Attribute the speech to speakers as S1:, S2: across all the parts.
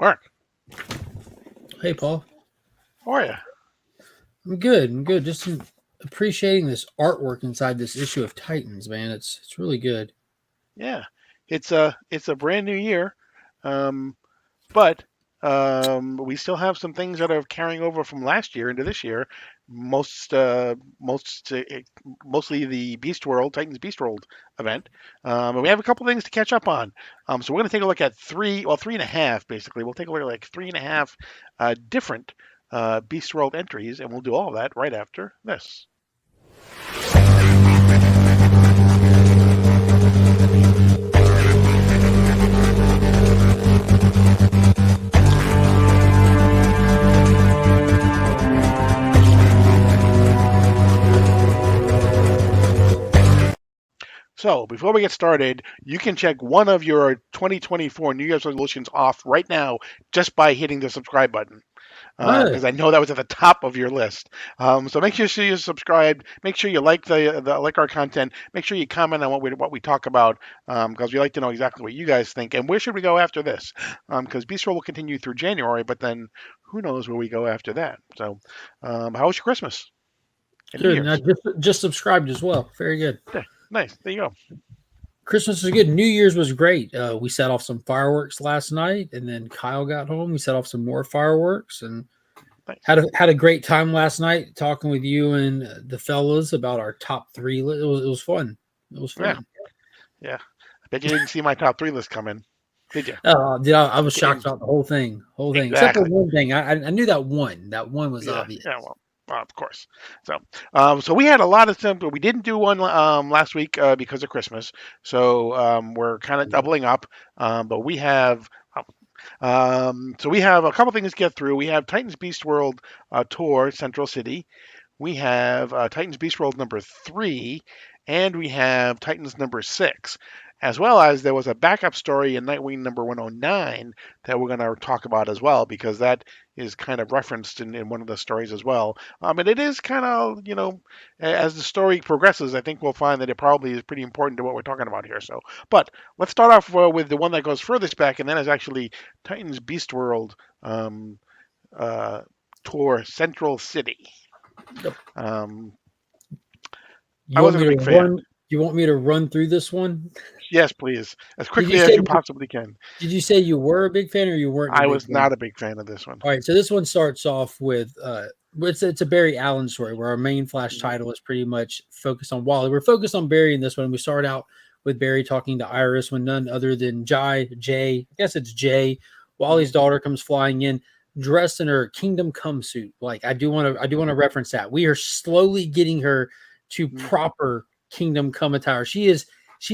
S1: Mark,
S2: Hey, Paul.
S1: how are you?
S2: I'm good. I'm good. Just appreciating this artwork inside this issue of Titans, man. It's really good.
S1: Yeah, it's a brand new year, um, but we still have some things that are carrying over from last year into this year. Most most Mostly the Beast World Titans Beast World event, and we have a couple things to catch up on. So we're going to take a look at three and a half basically. We'll take a look at like three and a half different Beast World entries, and we'll do all of that right after this. So, before we get started, you can check one of your 2024 New Year's resolutions off right now just by hitting the subscribe button.
S2: Oh,
S1: Because I know that was at the top of your list. So make sure you're subscribed. Make sure you like like our content. Make sure you comment on what we talk about, because we like to know exactly what you guys think and where should we go after this. Because Beast Roll will continue through January, but then who knows where we go after that. So, how was your Christmas and New
S2: good. Now
S1: Year's?
S2: just subscribed as well. Very good.
S1: Yeah, nice. There you go.
S2: Christmas was good. New Year's was great. We set off some fireworks last night, and then Kyle got home. We set off some more fireworks, and
S1: Nice.
S2: had a great time last night talking with you and the fellas about our top three. It was fun. It was
S1: Yeah,
S2: fun.
S1: yeah. I bet you didn't see my top three list come in, did you?
S2: I was shocked about the whole thing. Except for
S1: Exactly.
S2: one thing. I knew that one. That one was
S1: Yeah,
S2: obvious.
S1: yeah, well, of course. So we had a lot of stuff, but we didn't do one last week because of Christmas. So we're kind of doubling up. But we have, so we have a couple things to get through. We have Titans Beast World Tour Central City. We have Titans Beast World number 3, and we have Titans number 6. As well as there was a backup story in Nightwing number 109 that we're going to talk about as well, because that is kind of referenced in one of the stories as well. And it is kind of, as the story progresses, I think we'll find that it probably is pretty important to what we're talking about here. So, but let's start off with the one that goes furthest back, and that is actually Titans Beast World Tour Central City.
S2: Yep.
S1: I wasn't a big fan.
S2: You want me to run through this one?
S1: Yes, please, as quickly as you possibly can.
S2: Did you say you were a big fan, or you weren't?
S1: I was not a big fan of this one.
S2: All right, so this one starts off with it's a Barry Allen story where our main Flash title is pretty much focused on Wally. We're focused on Barry in this one. We start out with Barry talking to Iris when none other than Jay, I guess it's Jay, Wally's daughter, comes flying in dressed in her Kingdom Come suit. Like I do want to reference that. We are slowly getting her to proper Kingdom Come attire. She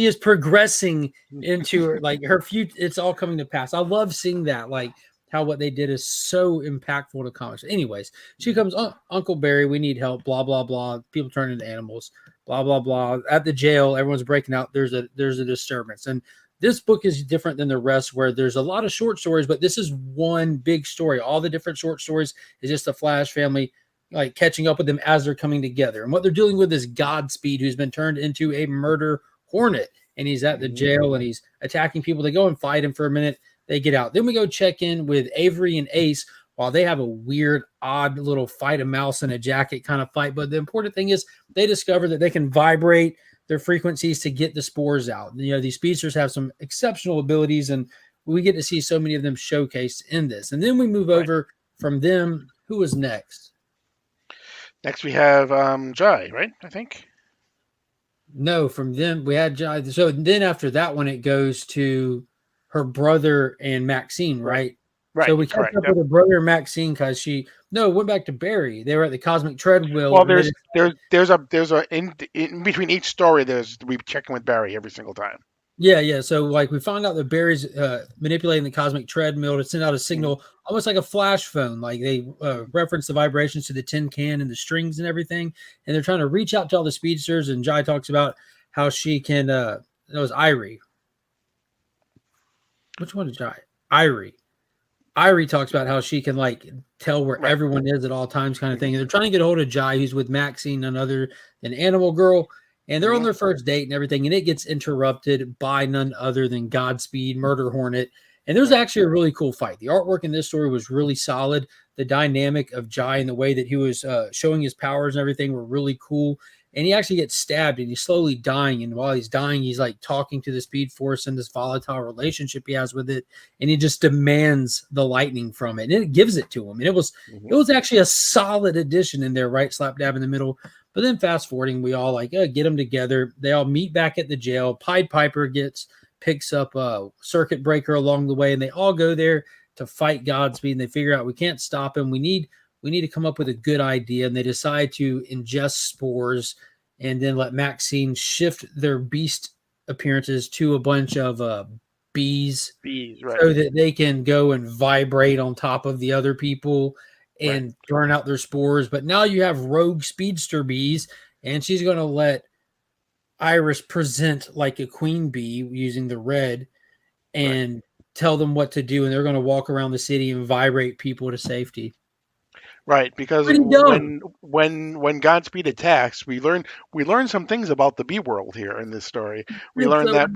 S2: is progressing into her, like her future. It's all coming to pass. I love seeing that, like how what they did is so impactful to comics. Anyways, she comes, Uncle Barry, we need help, blah, blah, blah. People turn into animals, blah, blah, blah. At the jail, everyone's breaking out. There's a disturbance. And this book is different than the rest, where there's a lot of short stories, but this is one big story. All the different short stories is just the Flash family like catching up with them as they're coming together. And what they're dealing with is Godspeed, who's been turned into a murder hornet, and he's at the jail and he's attacking people. They go and fight him for a minute. They get out. Then we go check in with Avery and Ace while they have a weird, odd little fight a mouse in a jacket kind of fight. But the important thing is they discover that they can vibrate their frequencies to get the spores out. These speedsters have some exceptional abilities, and we get to see so many of them showcased in this. And then we move over from them. Who was next?
S1: Next we have Jai, right? I think.
S2: No, from them we had Jai. So then after that one, it goes to her brother and Maxine, right?
S1: Right.
S2: So we kept up with her brother and Maxine because went back to Barry. They were at the Cosmic Treadmill.
S1: Well, there's a in between each story. We check in with Barry every single time.
S2: Yeah. So like we found out that Barry's manipulating the Cosmic Treadmill to send out a signal, almost like a flash phone. Like they reference the vibrations to the tin can and the strings and everything, and they're trying to reach out to all the speedsters. And Jai talks about how she can. That was Irie. Which one is Jai? Irie. Irie talks about how she can like tell where everyone is at all times, kind of thing. And they're trying to get a hold of Jai, who's with Maxine, none other than Animal Girl. And they're on their first date and everything, and it gets interrupted by none other than Godspeed, Murder Hornet. And there's actually a really cool fight. The artwork in this story was really solid. The dynamic of Jai and the way that he was showing his powers and everything were really cool. And he actually gets stabbed and he's slowly dying. And while he's dying, he's like talking to the Speed Force and this volatile relationship he has with it. And he just demands the lightning from it. And it gives it to him. And it was actually a solid addition in there, right slap dab in the middle. But then fast forwarding, we all like get them together. They all meet back at the jail. Pied Piper picks up a circuit breaker along the way, and they all go there to fight Godspeed. And they figure out we can't stop him. We need to come up with a good idea. And they decide to ingest spores and then let Maxine shift their beast appearances to a bunch of bees,
S1: right,
S2: so that they can go and vibrate on top of the other people and burn out their spores. But now you have rogue speedster bees, and she's going to let Iris present like a queen bee using the red and tell them what to do. And they're going to walk around the city and vibrate people to safety.
S1: Right, because when Godspeed attacks, we learn some things about the bee world here in this story. We learn that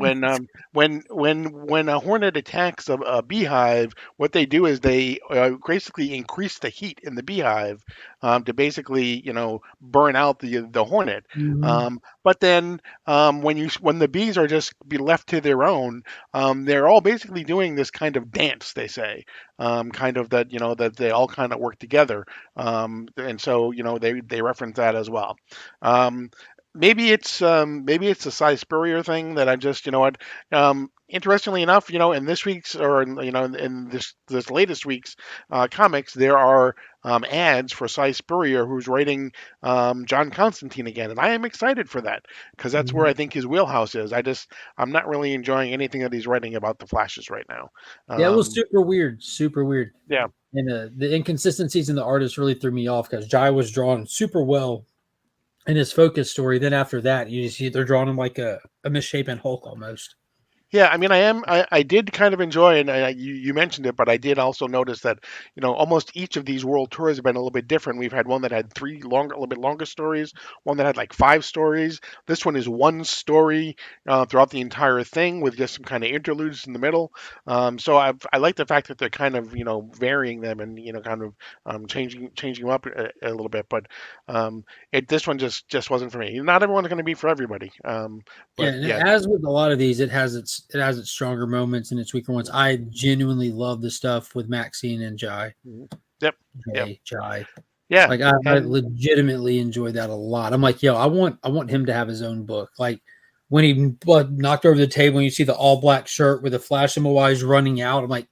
S1: when a hornet attacks a beehive, what they do is they basically increase the heat in the beehive to basically burn out the hornet. But then when the bees are just be left to their own, they're all basically doing this kind of dance. They say kind of that that they all kind of work together. And so they reference that as well. Maybe it's a Cy Spurrier thing that I just interestingly enough, in this week's or in this latest week's comics, there are ads for Cy Spurrier, who's writing John Constantine again, and I am excited for that because that's where I think his wheelhouse is. I'm not really enjoying anything that he's writing about the Flashes right now.
S2: Yeah, it was super weird.
S1: Yeah.
S2: And the inconsistencies in the artist really threw me off because Jai was drawn super well in his focus story. Then after that, you see they're drawing him like a misshapen Hulk almost.
S1: Yeah, I mean, I did kind of enjoy, and you mentioned it, but I did also notice that, almost each of these world tours have been a little bit different. We've had one that had a little bit longer stories, one that had like 5 stories. This one is one story throughout the entire thing with just some kind of interludes in the middle. So I like the fact that they're kind of, varying them and, kind of changing them up a little bit. But this one just wasn't for me. Not everyone's going to be for everybody.
S2: As with a lot of these, it has its stronger moments and its weaker ones. I genuinely love the stuff with Maxine and Jai.
S1: Yep.
S2: Jai.
S1: Yeah.
S2: Like I legitimately enjoyed that a lot. I'm like, I want him to have his own book. Like when he knocked over the table and you see the all black shirt with a flash of my eyes running out. I'm like,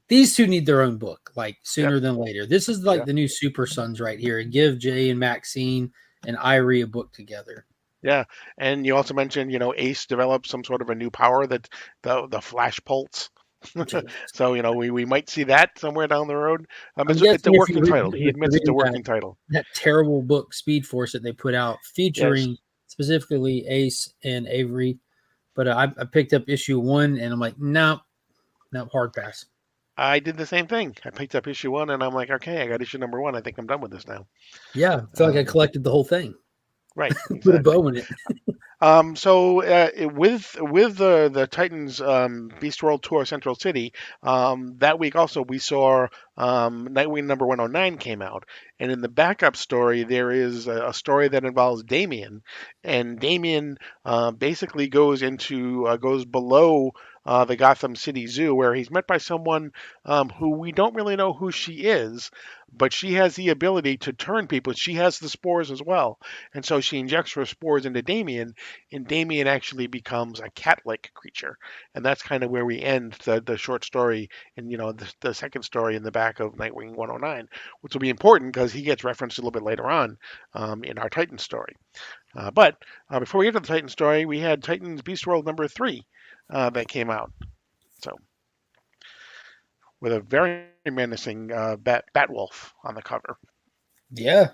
S2: these two need their own book, like sooner than later. This is like the new Super Sons right here. And give Jay and Maxine and Irie a book together.
S1: Yeah, and you also mentioned, Ace developed some sort of a new power that the Flash Pulse. So we might see that somewhere down the road. It's a working title. He admits it's a working title.
S2: That terrible book Speed Force that they put out featuring specifically Ace and Avery, but I picked up issue 1 and I'm like, no, hard pass.
S1: I did the same thing. I picked up issue 1 and I'm like, okay, I got issue number 1. I think I'm done with this now.
S2: Yeah, I feel like I collected the whole thing.
S1: Right. Exactly.
S2: Put a bow in it.
S1: So with the Titans Beast World Tour Central City, that week also we saw Nightwing number 109 came out, and in the backup story there is a story that involves Damian, and Damian basically goes below the Gotham City Zoo, where he's met by someone who we don't really know who she is, but she has the ability to turn people. She has the spores as well, and so she injects her spores into Damian, and Damian actually becomes a cat-like creature, and that's kind of where we end the short story, and the second story in the back of Nightwing 109, which will be important because he gets referenced a little bit later on in our Titan story. But before we get to the Titan story, we had Titans Beast World number 3 that came out. So, with a very menacing Batwolf on the cover.
S2: Yeah.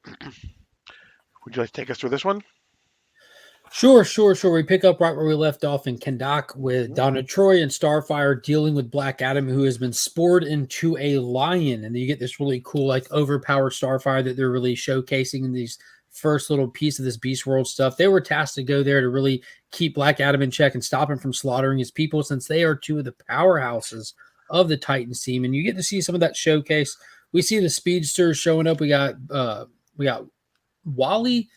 S1: Would you like to take us through this one?
S2: Sure. We pick up right where we left off in Kahndaq with Donna Troy and Starfire dealing with Black Adam, who has been spored into a lion. And then you get this really cool, like, overpowered Starfire that they're really showcasing in these first little piece of this Beast World stuff. They were tasked to go there to really keep Black Adam in check and stop him from slaughtering his people, since they are two of the powerhouses of the Titans team. And you get to see some of that showcase. We see the speedsters showing up. We got Wally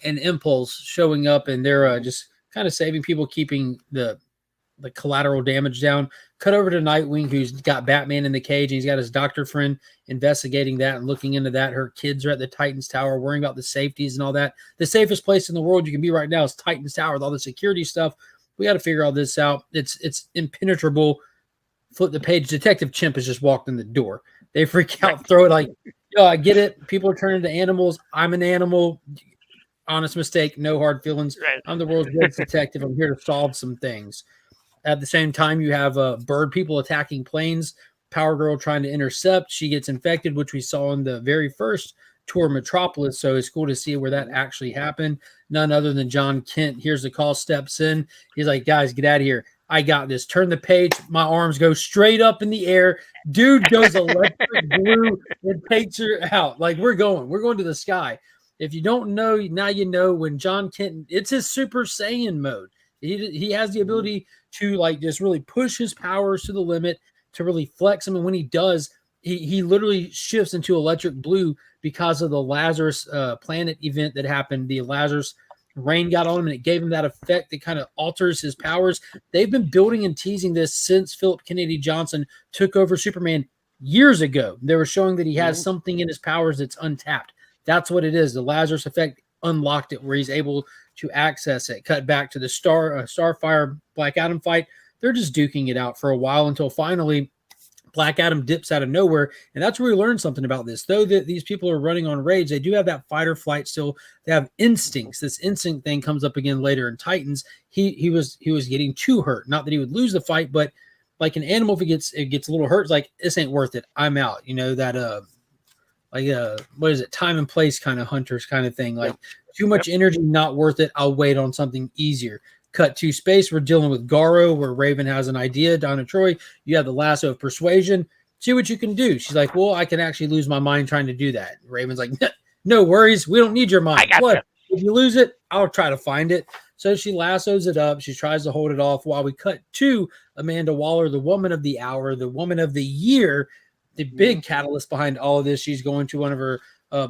S2: and Impulse showing up, and they're just kind of saving people, keeping the collateral damage down. Cut over to Nightwing, who's got Batman in the cage, and he's got his doctor friend investigating that and looking into that. Her kids are at the Titans Tower, worrying about the safeties and all that. The safest place in the world you can be right now is Titans Tower with all the security stuff. We got to figure all this out. It's impenetrable. Flip the page. Detective Chimp has just walked in the door. They freak out, throw it like, yo, I get it. People are turning to animals. I'm an animal. Honest mistake. No hard feelings.
S1: Right.
S2: I'm the world's greatest detective. I'm here to solve some things. At the same time, you have bird people attacking planes. Power Girl trying to intercept. She gets infected, which we saw in the very first tour Metropolis. So it's cool to see where that actually happened. None other than John Kent hears the call, steps in. He's like, guys, get out of here. I got this. Turn the page. My arms go straight up in the air. Dude goes electric blue and takes her out. Like, we're going to the sky. If you don't know, now you know. When John Kent, it's his Super Saiyan mode. He has the ability to like just really push his powers to the limit, to really flex them. And when he does, he literally shifts into electric blue because of the Lazarus planet event that happened. The Lazarus rain got on him, and it gave him that effect that kind of alters his powers. They've been building and teasing this since Philip Kennedy Johnson took over Superman years ago. They were showing that he has something in his powers that's untapped. That's what it is. The Lazarus effect unlocked it, where he's able to access it. Cut back to the Starfire Black Adam fight. They're just duking it out for a while until finally Black Adam dips out of nowhere. And that's where we learn something about this. Though that these people are running on rage, they do have that fight or flight still. They have instincts. This instinct thing comes up again later in Titans. He was getting too hurt. Not that he would lose the fight, but like an animal, if it gets a little hurt, it's like, this ain't worth it. I'm out. You know, that what is it? Time and place kind of hunters kind of thing. Like too much energy, not worth it. I'll wait on something easier. Cut to space. We're dealing with Garo, where Raven has an idea. Donna Troy, you have the lasso of persuasion. See what you can do. She's like, well, I can actually lose my mind trying to do that. Raven's like, no worries. We don't need your mind. What? If you lose it, I'll try to find it. So she lassos it up. She tries to hold it off while we cut to Amanda Waller, the woman of the hour, the woman of the year, the big catalyst behind all of this. She's going to one of her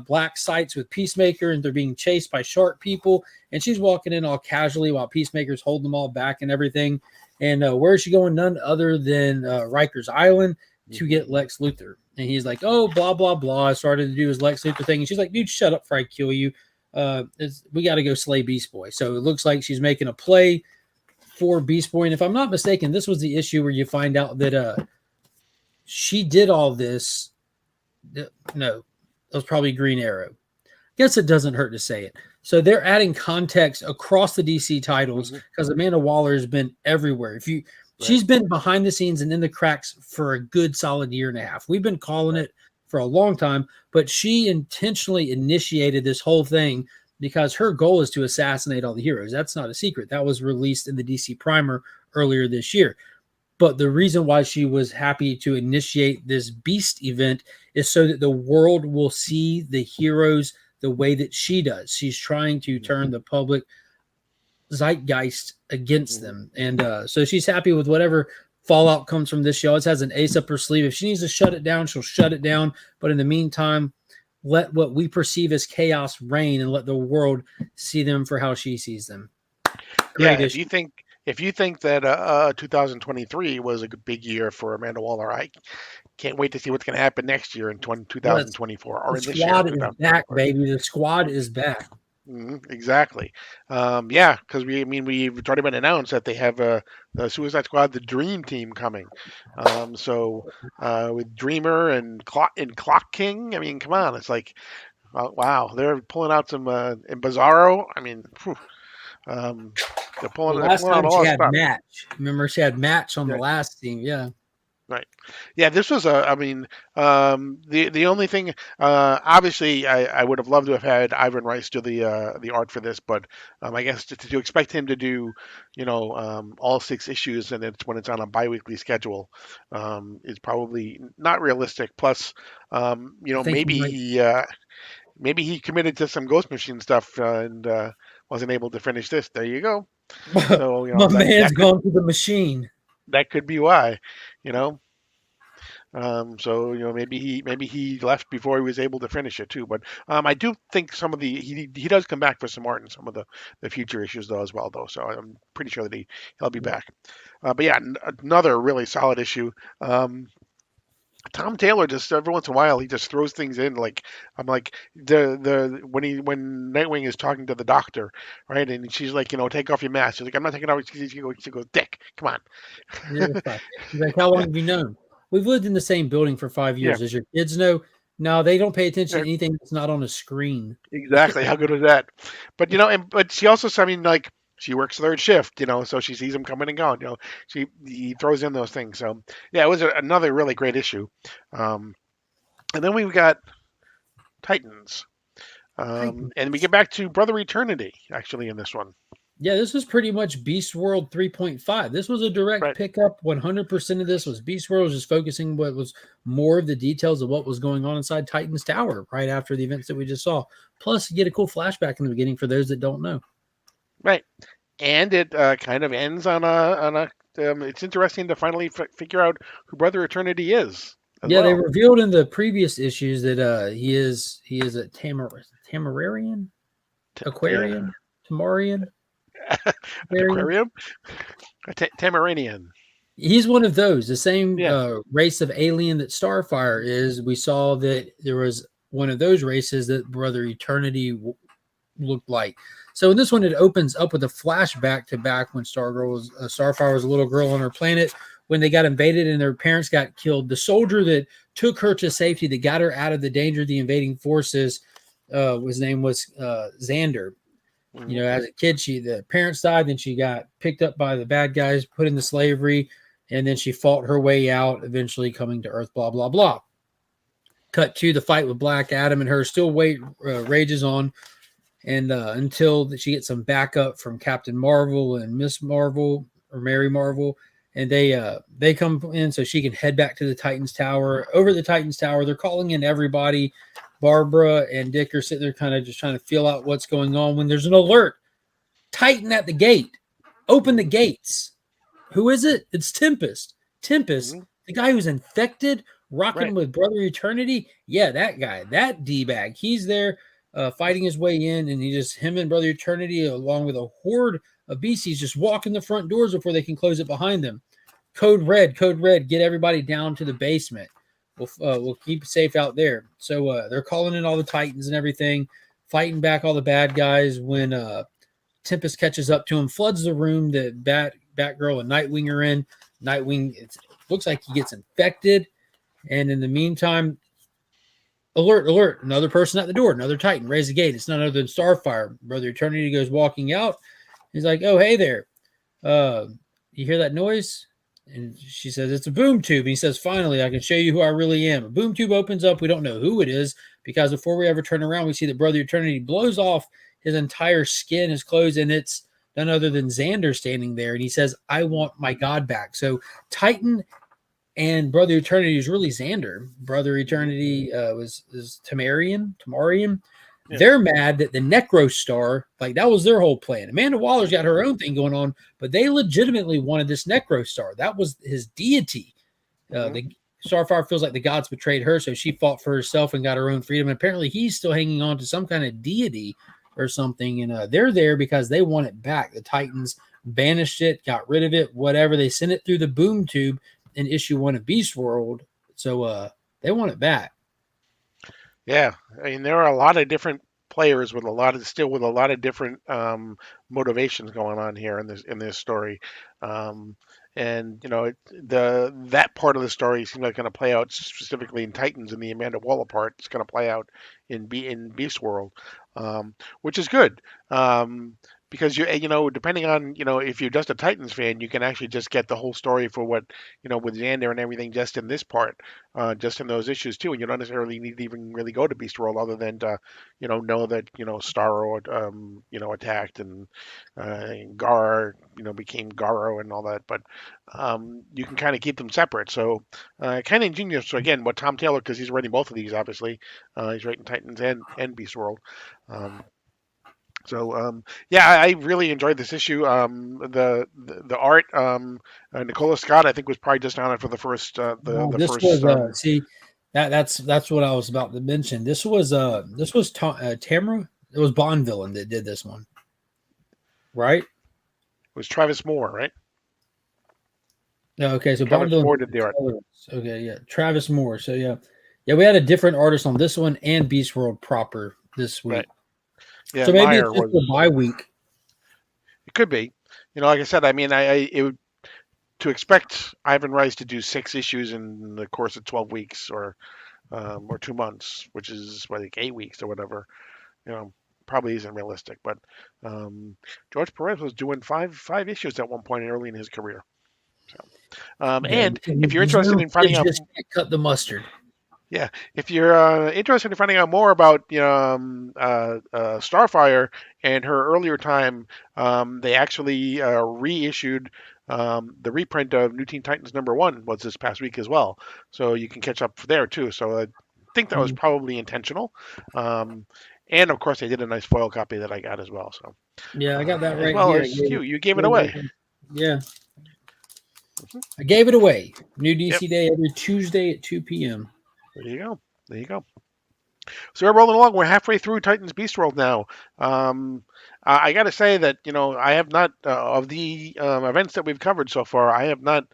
S2: black sites with Peacemaker, and they're being chased by shark people. And she's walking in all casually while Peacemaker's holding them all back and everything. And where is she going? None other than Rikers Island to get Lex Luthor. And he's like, oh, blah, blah, blah. I started to do his Lex Luthor thing. And she's like, dude, shut up before I kill you. We got to go slay Beast Boy. So it looks like she's making a play for Beast Boy. And if I'm not mistaken, this was the issue where you find out that she did all this. No, that was probably Green Arrow. Guess it doesn't hurt to say it. So they're adding context across the DC titles because Amanda Waller has been everywhere. She's been behind the scenes and in the cracks for a good solid year and a half. We've been calling it for a long time, but she intentionally initiated this whole thing because her goal is to assassinate all the heroes. That's not a secret. That was released in the DC Primer earlier this year. But the reason why she was happy to initiate this Beast event is so that the world will see the heroes the way that she does. She's trying to turn the public zeitgeist against them. And so she's happy with whatever fallout comes from this. She always has an ace up her sleeve. If she needs to shut it down, she'll shut it down. But in the meantime, let what we perceive as chaos reign and let the world see them for how she sees them.
S1: Great issue. If you think that 2023 was a big year for Amanda Waller, I can't wait to see what's going to happen next year in 2024 or in this year.
S2: The squad is back, baby. The squad is back.
S1: Exactly. Because we've already been announced that they have the Suicide Squad, the Dream Team coming. With Dreamer and Clock King, I mean, come on, it's like, wow, they're pulling out some in Bizarro. I mean, they're pulling.
S2: Last
S1: they're pulling
S2: time
S1: out all
S2: she had
S1: stuff.
S2: Match. Remember, she had Match on the last team. Yeah.
S1: Right. Yeah, this was the only thing, obviously I would have loved to have had Ivan Rice do the art for this, but I guess to expect him to do, all 6 issues and it's when it's on a biweekly schedule, is probably not realistic. Plus, maybe maybe he committed to some Ghost Machine stuff and wasn't able to finish this. There you go. So
S2: My man's
S1: that could
S2: gone to the machine.
S1: be why, you know. So maybe he left before he was able to finish it too. But I do think some of he does come back for some art in some of the future issues though as well though. So I'm pretty sure that he'll be back. But yeah, another really solid issue. Tom Taylor just every once in a while he just throws things in like I'm like the when Nightwing is talking to the doctor, right, and she's like, take off your mask. She's like, I'm not taking off. She goes, Dick, come on.
S2: Yeah, it's fine. He's like, how long have you known? We've lived in the same building for 5 years.
S1: Yeah,
S2: Does your kids know? No, they don't pay attention to anything that's not on a screen.
S1: exactly. How good was that? But but she also, I mean, like she works third shift, so she sees him coming and going. He throws in those things. So yeah, it was another really great issue. Um, and then we've got Titans.
S2: Titan.
S1: And we get back to Brother Eternity actually in this one.
S2: Yeah, this was pretty much Beast World 3.5. This was a direct
S1: Right.
S2: pickup. 100% of this was Beast World, was just focusing what was more of the details of what was going on inside Titan's Tower right after the events that we just saw. Plus, you get a cool flashback in the beginning for those that don't know.
S1: Right. And it kind of ends on a. It's interesting to finally figure out who Brother Eternity is.
S2: Yeah,
S1: well.
S2: they revealed in the previous issues that he is a Tamararian, Aquarian, Tamarian,
S1: An aquarium, a Tamarinian.
S2: He's one of those, the same
S1: Yeah.
S2: race of alien that Starfire is. We saw that there was one of those races that Brother Eternity looked like. So in this one, it opens up with a flashback to back when Starfire was a little girl on her planet when they got invaded and their parents got killed. The soldier that took her to safety, that got her out of the danger of the invading forces, his name was Xander.
S1: Mm-hmm.
S2: As a kid, the parents died, then she got picked up by the bad guys, put into slavery, and then she fought her way out, eventually coming to Earth, blah, blah, blah. Cut to the fight with Black Adam, and her still rages on, and until she gets some backup from Captain Marvel and Miss Marvel, or Mary Marvel, and they come in so she can head back to the Titans Tower. Over the Titans Tower, they're calling in everybody. Barbara and Dick are sitting there kind of just trying to feel out what's going on when there's an alert. Titan at the gate. Open the gates. Who is it? It's Tempest. Tempest, the guy who's infected, rocking with Brother Eternity. Yeah, that guy, that D-bag. He's there fighting his way in, and him and Brother Eternity, along with a horde of beasties, just walking the front doors before they can close it behind them. Code red, get everybody down to the basement. We'll keep it safe out there. So they're calling in all the Titans and everything, fighting back all the bad guys when Tempest catches up to him, floods the room that Batgirl and Nightwing are in. Nightwing, it looks like he gets infected. And in the meantime, alert, another person at the door, another Titan, raise the gate. It's none other than Starfire. Brother Eternity goes walking out. He's like, oh, hey there. You hear that noise? And she says, it's a boom tube. And he says, finally, I can show you who I really am. A boom tube opens up. We don't know who it is because before we ever turn around, we see that Brother Eternity blows off his entire skin, his clothes, and it's none other than Xander standing there. And he says, I want my God back. So Titan and Brother Eternity is really Xander. Brother Eternity is Tamarian. Yeah. They're mad that the Necro Star, like that was their whole plan. Amanda Waller's got her own thing going on, but they legitimately wanted this Necro Star. That was his deity. The Starfire feels like the gods betrayed her, so she fought for herself and got her own freedom. And apparently he's still hanging on to some kind of deity or something. And they're there because they want it back. The Titans banished it, got rid of it, whatever. They sent it through the boom tube in issue 1 of Beast World. So they want it back.
S1: Yeah, I mean there are a lot of different players with a lot of different motivations going on here in this story, and that part of the story seems like going to play out specifically in Titans, and the Amanda Waller part is going to play out in Beast World, which is good. because you know, depending on, you know, if you're just a Titans fan, you can actually just get the whole story for what, you know, with Xander and everything just in this part, just in those issues too, and you don't necessarily need to even really go to Beast World other than to, you know that, you know, Starro you know, attacked, and Gara, you know, became Garo and all that, but you can kind of keep them separate. So kind of ingenious. So again, what Tom Taylor, because he's writing both of these, obviously, he's writing Titans and Beast World. Um, yeah, I really enjoyed this issue. The art, Nicola Scott, I think, was probably just on it for the first the
S2: This
S1: first.
S2: was see that's what I was about to mention. This was Tamara. It was Bond villain that did this one, right?
S1: It was Travis Moore, right?
S2: No, okay, so Bond
S1: Travis
S2: villain.
S1: Moore did the art.
S2: Okay, yeah, Travis Moore. So yeah, we had a different artist on this one and Beast World proper this week.
S1: Right. Yeah,
S2: So maybe
S1: Meyer
S2: it's just
S1: was.
S2: a bye week.
S1: It could be. You know, like I said, I mean, it would, to expect Ivan Rice to do 6 issues in the course of 12 weeks or 2 months, which is I think 8 weeks or whatever. You know, probably isn't realistic. But George Perez was doing five issues at one point early in his career. So, and if you're interested in finding out,
S2: just can't cut the mustard.
S1: yeah, if you're interested in finding out more about Starfire and her earlier time, they actually reissued the reprint of New Teen Titans #1 was this past week as well, so you can catch up there too. So I think that was probably intentional, and of course they did a nice foil copy that I got as well. So
S2: yeah, I got that right
S1: as well
S2: here.
S1: as you gave it away.
S2: Yeah. I gave it away. New DC
S1: Yep.
S2: Day every Tuesday at 2 p.m.
S1: There you go. There you go. So we're rolling along. We're halfway through Titans Beast World now. I got to say that, you know, I have not of the events that we've covered so far, I have not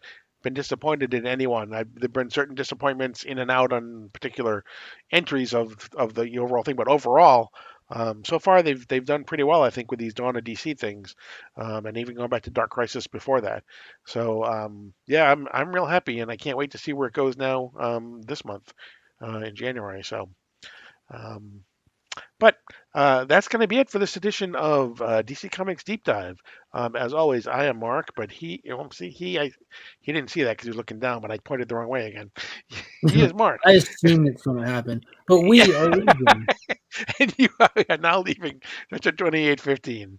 S1: been disappointed in anyone. There've been certain disappointments in and out on particular entries of the overall thing, but overall, so far they've done pretty well, I think, with these Dawn of DC things, and even going back to Dark Crisis before that. So yeah, I'm real happy, and I can't wait to see where it goes now this month in January. So. But that's going to be it for this edition of DC Comics Deep Dive. As always, I am Mark, but he didn't see that because he was looking down, but I pointed the wrong way again. He is Mark.
S2: I assume it's going to happen, but we are leaving.
S1: And you are now leaving. That's at 28:15.